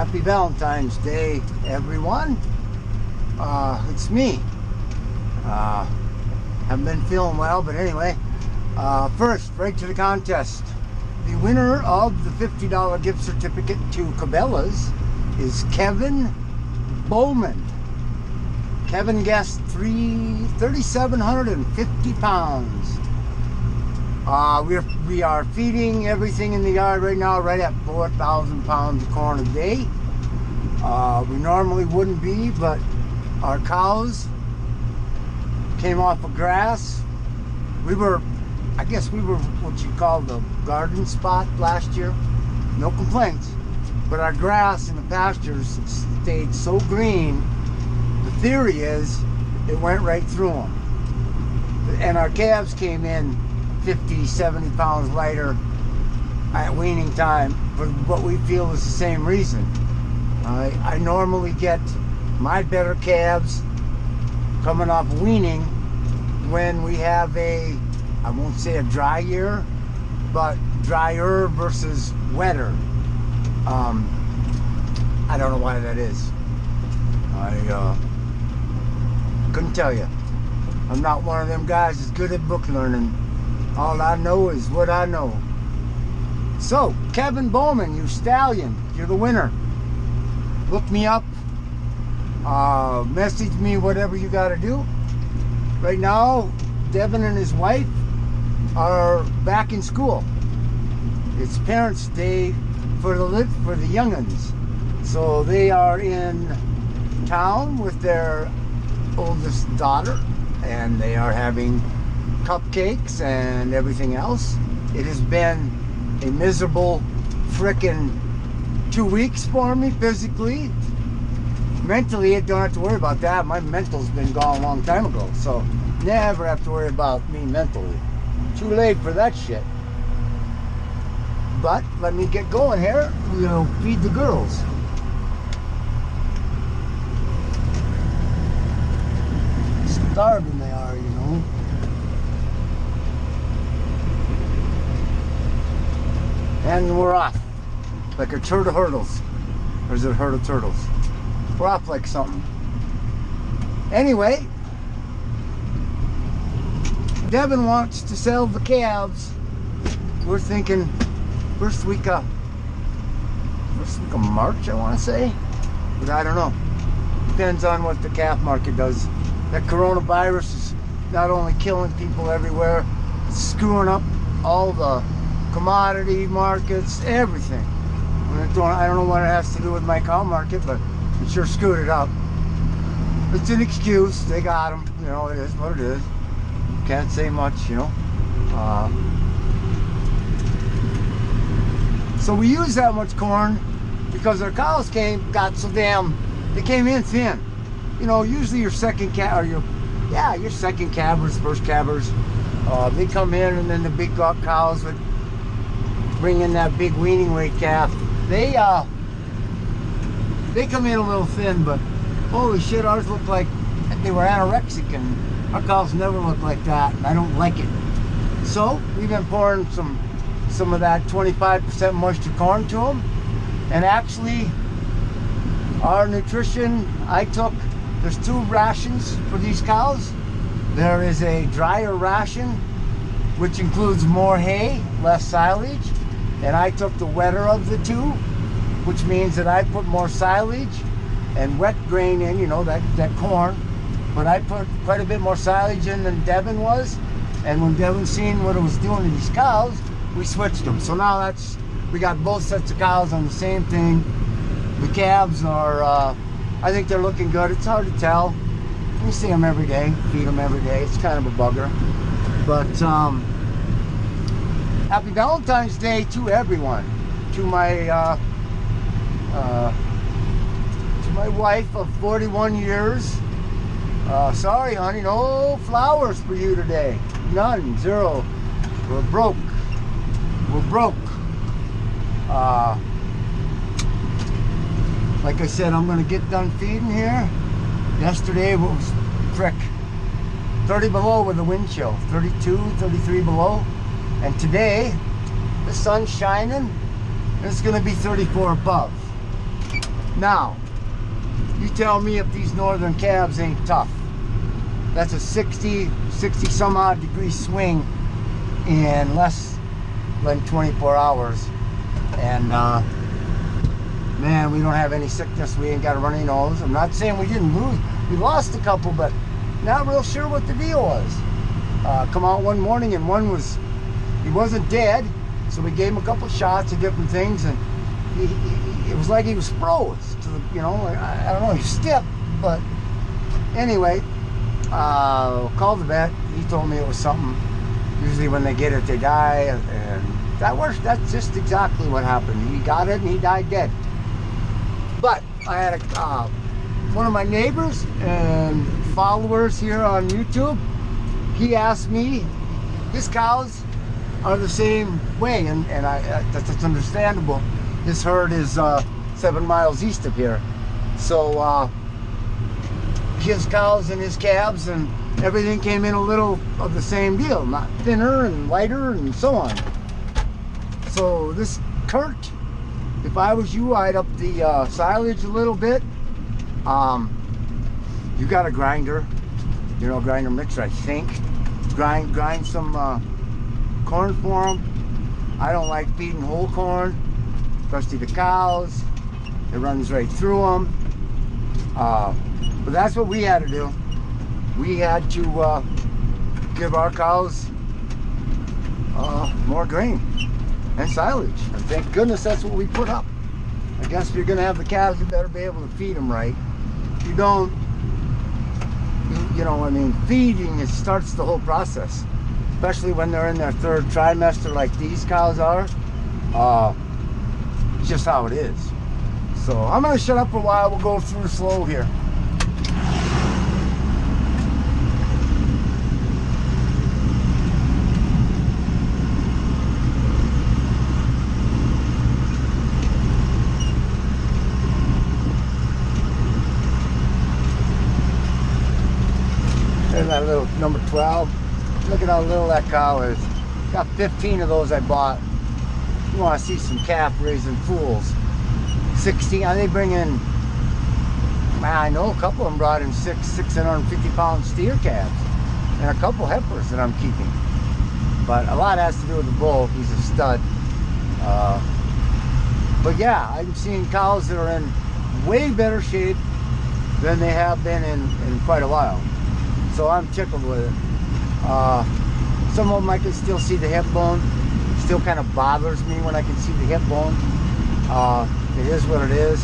Happy Valentine's Day, everyone. It's me. Haven't been feeling well, but anyway. First, right to the contest. The winner of the $50 gift certificate to Cabela's is Kevin Bowman. Kevin guessed 3,750 pounds. We are feeding everything in the yard right now, right at 4,000 pounds of corn a day. We normally wouldn't be, but our cows came off of grass. I guess we were what you call the garden spot last year. No complaints. But our grass in the pastures stayed so green, the theory is it went right through them. And our calves came in 50, 70 pounds lighter at weaning time for what we feel is the same reason. I normally get my better calves coming off weaning when we have I won't say a dry year, but drier versus wetter. I don't know why that is. I couldn't tell you. I'm not one of them guys that's good at book learning. All I know is what I know. So, Kevin Bowman, you stallion, you're the winner. Look me up. Message me, whatever you got to do. Right now, Devin and his wife are back in school. It's Parents' Day for the young'uns. So they are in town with their oldest daughter, and they are having cupcakes and everything else. It has been a miserable frickin' 2 weeks for me physically. Mentally, I don't have to worry about that. My mental's been gone a long time ago, so never have to worry about me mentally. Too late for that shit. But let me get going here. We'll feed the girls. Starving they are, you know. And we're off. Like a herd of hurdles. Or is it a herd of turtles? We're off like something. Anyway, Devin wants to sell the calves. We're thinking first week of March, I want to say. But I don't know. Depends on what the calf market does. That coronavirus is not only killing people everywhere, it's screwing up all the commodity markets, everything. I don't know what it has to do with my cow market, but it sure screwed it up. It's an excuse. They got them. You know, it is what it is. Can't say much, you know. So we use that much corn because our cows got so damn, they came in thin. You know, usually your second cabbers, first cabbers, they come in, and then the big cows would bring in that big weaning weight calf. They come in a little thin, but holy shit, ours look like they were anorexic, and our cows never look like that, and I don't like it. So we've been pouring some of that 25% moisture corn to them, and actually our nutrition, there's two rations for these cows. There is a drier ration, which includes more hay, less silage, and I took the wetter of the two, which means that I put more silage and wet grain in, you know, that corn, but I put quite a bit more silage in than Devin was, and when Devin seen what it was doing to these cows, we switched them. So now we got both sets of cows on the same thing. The calves are, I think they're looking good. It's hard to tell. We see them every day, feed them every day. It's kind of a bugger. But happy Valentine's Day to everyone. To my wife of 41 years. Sorry, honey, no flowers for you today. None, zero. We're broke. We're broke. Like I said, I'm gonna get done feeding here. Yesterday it was 30 below with the wind chill, 32, 33 below. And today, the sun's shining, and it's gonna be 34 above. Now, you tell me if these northern calves ain't tough. That's a 60 some odd degree swing in less than 24 hours. And man, we don't have any sickness. We ain't got a runny nose. I'm not saying we didn't lose. We lost a couple, but not real sure what the deal was. Come out one morning and one was, he wasn't dead. So we gave him a couple shots of different things, and it was like he was froze to the, you know, I don't know, he's stiff, but anyway, called the vet. He told me it was something. Usually when they get it, they die, and that works. That's just exactly what happened. He got it and he died dead. But I had one of my neighbors and followers here on YouTube. He asked me, his cows are the same way, and that's understandable. His herd is 7 miles east of here, so his cows and his calves and everything came in a little of the same deal, not thinner and lighter and so on. So this Kurt, if I was you, I'd up the silage a little bit. You got a grinder, you know, grinder mixer, I think. Grind some corn for them. I don't like feeding whole corn, especially the cows. It runs right through them. But that's what we had to do. We had to give our cows more grain and silage. And thank goodness that's what we put up. I guess if you're gonna have the calves, you better be able to feed them right. If you don't, you know, I mean, feeding, it starts the whole process. Especially when they're in their 3rd trimester like these cows are. It's just how it is. So I'm gonna shut up for a while. We'll go through slow here. There's that little number 12. Look at how little that cow is. Got 15 of those I bought. You want to see some calf raising fools. 16, they bring in, man, I know a couple of them brought in 650 pound steer calves. And a couple heifers that I'm keeping. But a lot has to do with the bull. He's a stud. But yeah, I'm seeing cows that are in way better shape than they have been in quite a while. So I'm tickled with it. Some of them I can still see the hip bone. Still kind of bothers me when I can see the hip bone. It is what it is.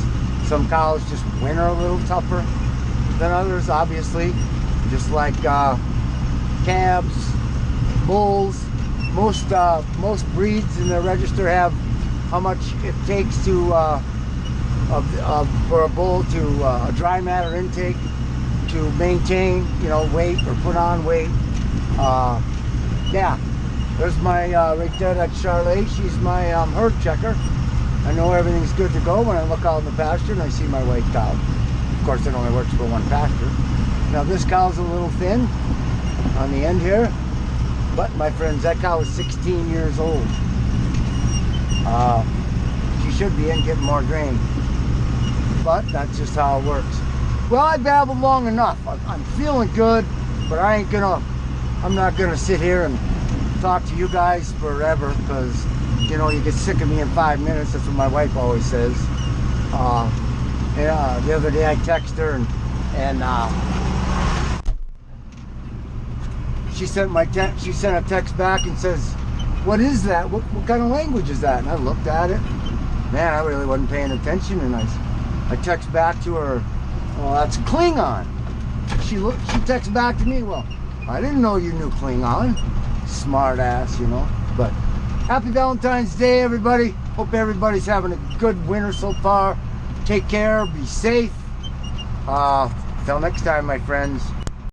Some cows just winter a little tougher than others, obviously. Just like calves, bulls. Most breeds in the register have how much it takes to for a bull to a dry matter intake to maintain, you know, weight or put on weight. Yeah, there's my right there, that's Charlotte. She's my herd checker. I know everything's good to go when I look out in the pasture and I see my white cow. Of course, it only works for one pasture. Now this cow's a little thin on the end here, but my friends, that cow is 16 years old. She should be in getting more grain, but that's just how it works. Well, I babbled long enough. I'm feeling good, but I'm not gonna sit here and talk to you guys forever, because you know, you get sick of me in 5 minutes. That's what my wife always says. Yeah, the other day I texted her and she sent a text back and says, "What is that? What kind of language is that?" And I looked at it. Man, I really wasn't paying attention, and I text back to her, "Well, that's Klingon." She texts back to me, "Well, I didn't know you knew Klingon." Smart ass, you know. But happy Valentine's Day, everybody. Hope everybody's having a good winter so far. Take care, be safe. Till next time, my friends.